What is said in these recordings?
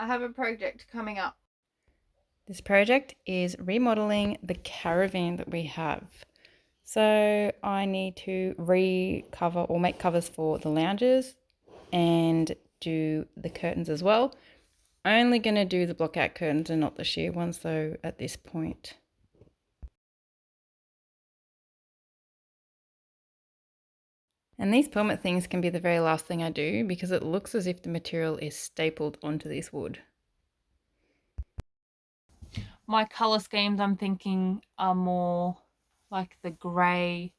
I have a project coming up. This project is remodeling the caravan that we have. So I need to recover or make covers for the lounges and do the curtains as well. Only going to do the blockout curtains and not the sheer ones though at this point. And these pelmet things can be the very last thing I do because it looks as if the material is stapled onto this wood. My colour schemes I'm thinking are more like the grey,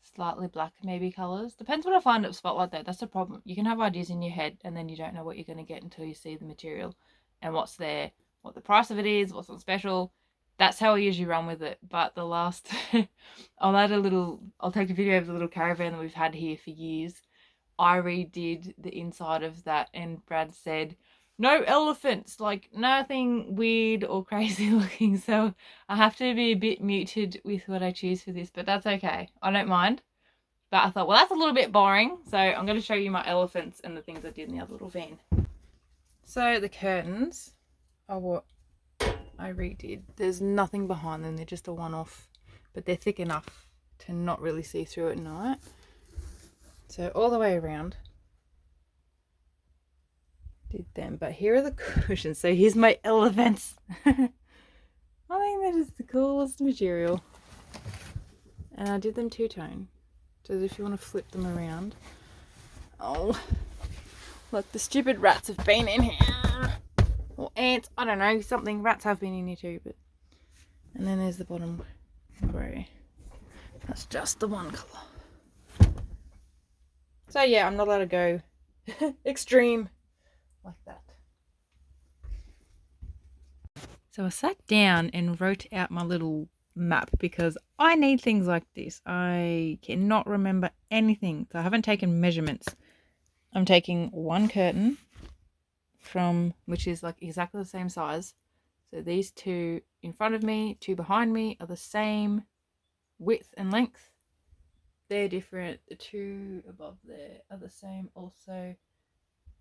slightly black maybe colours. Depends what I find at Spotlight though. That's the problem. You can have ideas in your head and then you don't know what you're going to get until you see the material and what's there, what the price of it is, what's on special. That's how I usually run with it. But the last, I'll take a video of the little caravan that we've had here for years. I redid the inside of that and Brad said, no elephants, like nothing weird or crazy looking. So I have to be a bit muted with what I choose for this, but that's okay. I don't mind. But I thought, well, that's a little bit boring. So I'm going to show you my elephants and the things I did in the other little van. So the curtains are what I redid. There's nothing behind them. They're just a one-off, but they're thick enough to not really see through at night. So all the way around did them. But here are the cushions. So here's my elephants. I think that is the coolest material. And I did them two-tone. So if you want to flip them around. Oh, look, the stupid rats have been in here. Or ants, I don't know, something. Rats have been in here too, but... And then there's the bottom grey. That's just the one colour. So yeah, I'm not allowed to go extreme like that. So I sat down and wrote out my little map because I need things like this. I cannot remember anything. So I haven't taken measurements. I'm taking one curtain from, which is like exactly the same size. So these two in front of me, two behind me are the same width and length. They're different. The two above there are the same also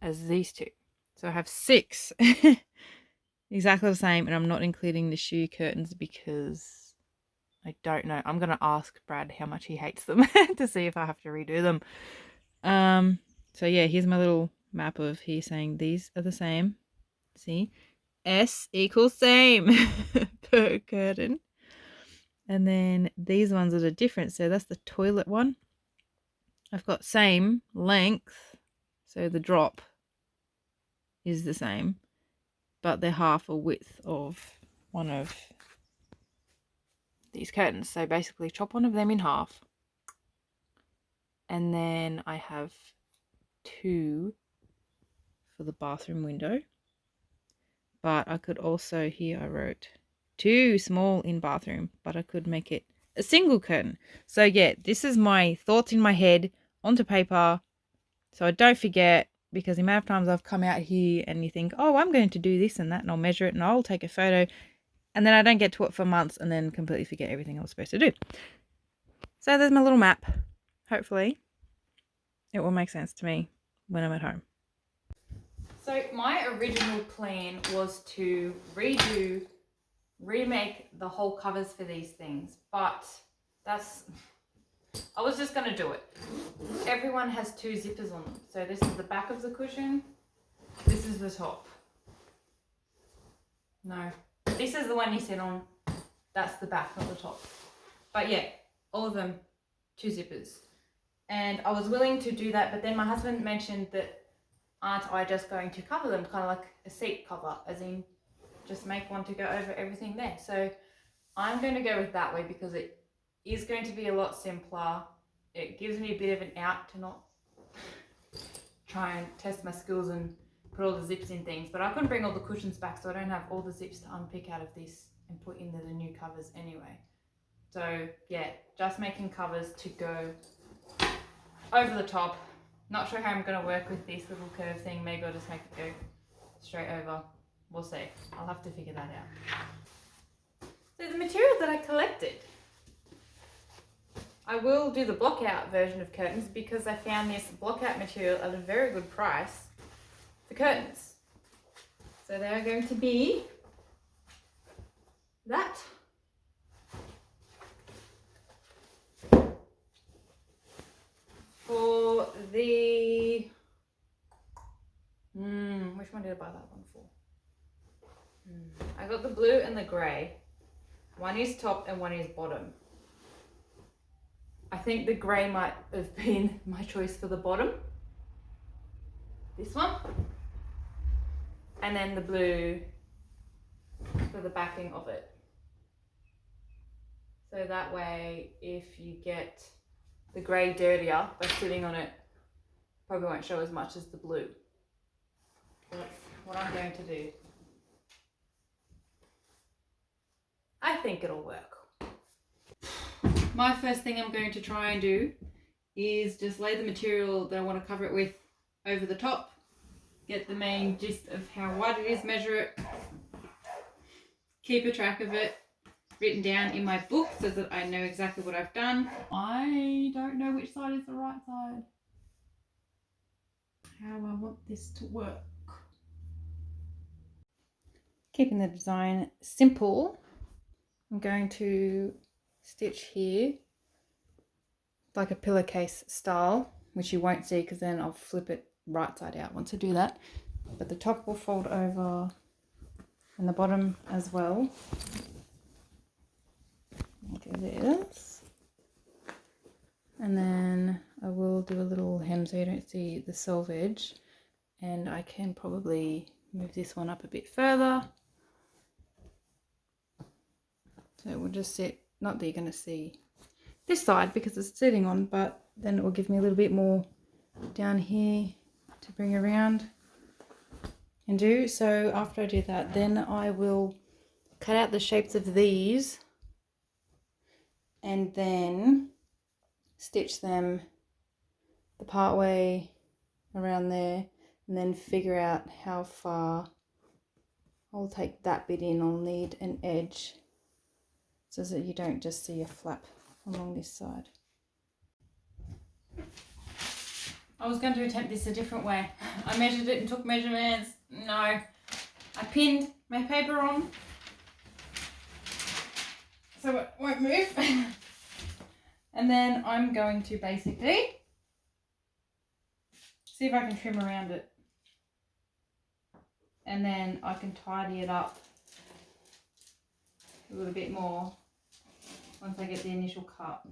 as these two. So I have 6 exactly the same, and I'm not including the shoe curtains because I don't know. I'm going to ask Brad how much he hates them to see if I have to redo them. So yeah, here's my little map of here saying these are the same. See? S equals same per curtain. And then these ones are the different. So that's the toilet one. I've got same length. So the drop is the same, but they're half a width of one of these curtains. So basically chop one of them in half. And then I have 2 for the bathroom window. But I could also, here I wrote 2 small in bathroom, but I could make it a single curtain. So yeah, this is my thoughts in my head onto paper so I don't forget, because the amount of times I've come out here and you think, oh, I'm going to do this and that, and I'll measure it and I'll take a photo, and then I don't get to it for months and then completely forget everything I was supposed to do. So there's my little map. Hopefully it will make sense to me when I'm at home. So my original plan was to remake the whole covers for these things, but I was just going to do it. Everyone has 2 zippers on them. So this is the back of the cushion. This is the top. No, this is the one you sit on. That's the back, not the top. But yeah, all of them 2 zippers. And I was willing to do that, but then my husband mentioned that aren't I just going to cover them, kind of like a seat cover, as in just make one to go over everything there. So I'm going to go with that way because it is going to be a lot simpler. It gives me a bit of an out to not try and test my skills and put all the zips in things. But I couldn't bring all the cushions back, so I don't have all the zips to unpick out of this and put into the new covers anyway. So yeah, just making covers to go over the top. Not sure how I'm going to work with this little curve thing. Maybe I'll just make it go straight over. We'll see. I'll have to figure that out. So the material that I collected, I will do the blockout version of curtains because I found this blockout material at a very good price for curtains. So they are going to be that. For the which one did I buy that one for? I got the blue and the grey. One is top and one is bottom. I think the grey might have been my choice for the bottom. This one. And then the blue for the backing of it. So that way, if you get the grey dirtier by sitting on it, probably won't show as much as the blue. So that's what I'm going to do. I think it'll work. My first thing I'm going to try and do is just lay the material that I want to cover it with over the top, get the main gist of how wide it is, measure it, keep a track of it written down in my book so that I know exactly what I've done. I don't know which side is the right side. How I want this to work. Keeping the design simple, I'm going to stitch here like a pillowcase style, which you won't see because then I'll flip it right side out once I do that. But the top will fold over and the bottom as well. Like this. And then I will do a little hem so you don't see the selvage. And I can probably move this one up a bit further. So it will just sit, not that you're going to see this side because it's sitting on, but then it will give me a little bit more down here to bring around and do. So after I do that, then I will cut out the shapes of these and then stitch them the part way around there and then figure out how far I'll take that bit in. I'll need an edge so that you don't just see a flap along this side. I was going to attempt this a different way. I measured it and took measurements. No, I pinned my paper on so it won't move. And then I'm going to basically see if I can trim around it. And then I can tidy it up a little bit more once I get the initial cut.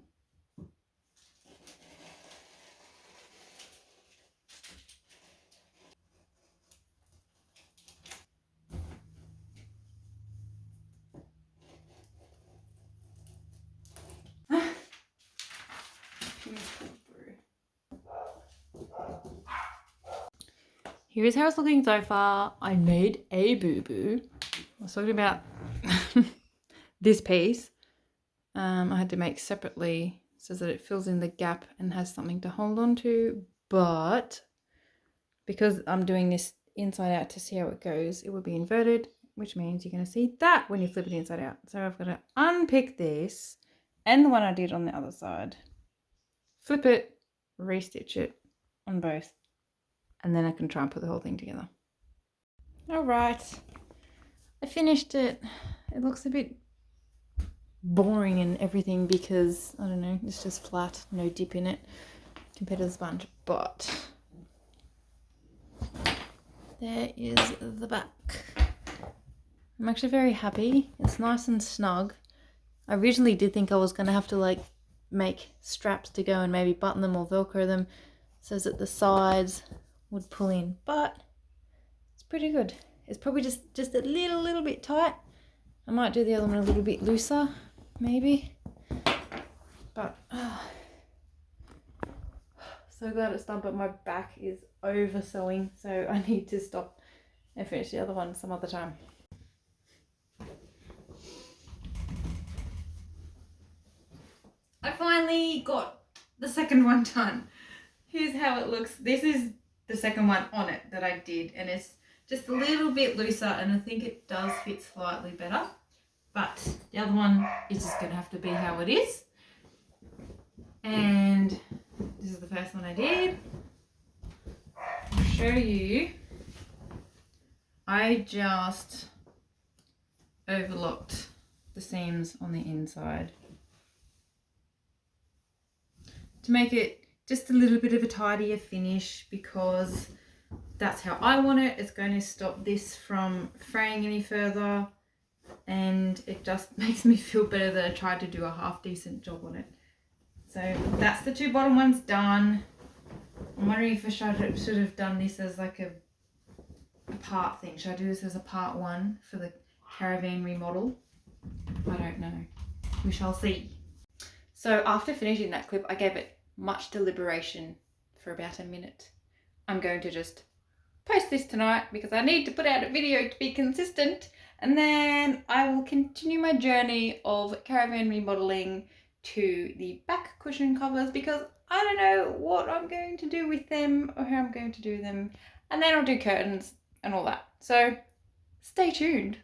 Here's how it's looking so far. I made a boo-boo. I was talking about this piece. I had to make separately so that it fills in the gap and has something to hold on to. But because I'm doing this inside out to see how it goes, it will be inverted, which means you're going to see that when you flip it inside out. So I've got to unpick this and the one I did on the other side. Flip it, restitch it on both. And then I can try and put the whole thing together. All right, I finished it. It looks a bit boring and everything because, I don't know, it's just flat, no dip in it compared to the sponge. But there is the back. I'm actually very happy. It's nice and snug. I originally did think I was going to have to like make straps to go and maybe button them or Velcro them so that the sides would pull in, but it's pretty good. It's probably just a little bit tight. I might do the other one a little bit looser, maybe. But so glad it's done. But my back is over sewing, so I need to stop and finish the other one some other time. I finally got the second one done. Here's how it looks. This is the second one on it that I did, and it's just a little bit looser, and I think it does fit slightly better, but the other one is just gonna have to be how it is. And this is the first one I did. I'll show you I just overlocked the seams on the inside to make it just a little bit of a tidier finish, because that's how I want it. It's going to stop this from fraying any further, and it just makes me feel better that I tried to do a half decent job on it. So that's the two bottom ones done. I'm wondering if I should have done this as like a part thing. Should I do this as a part one for the caravan remodel? I don't know. We shall see. So after finishing that clip, I gave it much deliberation for about a minute. I'm going to just post this tonight because I need to put out a video to be consistent, and then I will continue my journey of caravan remodeling to the back cushion covers, because I don't know what I'm going to do with them or how I'm going to do them, and then I'll do curtains and all that. So stay tuned.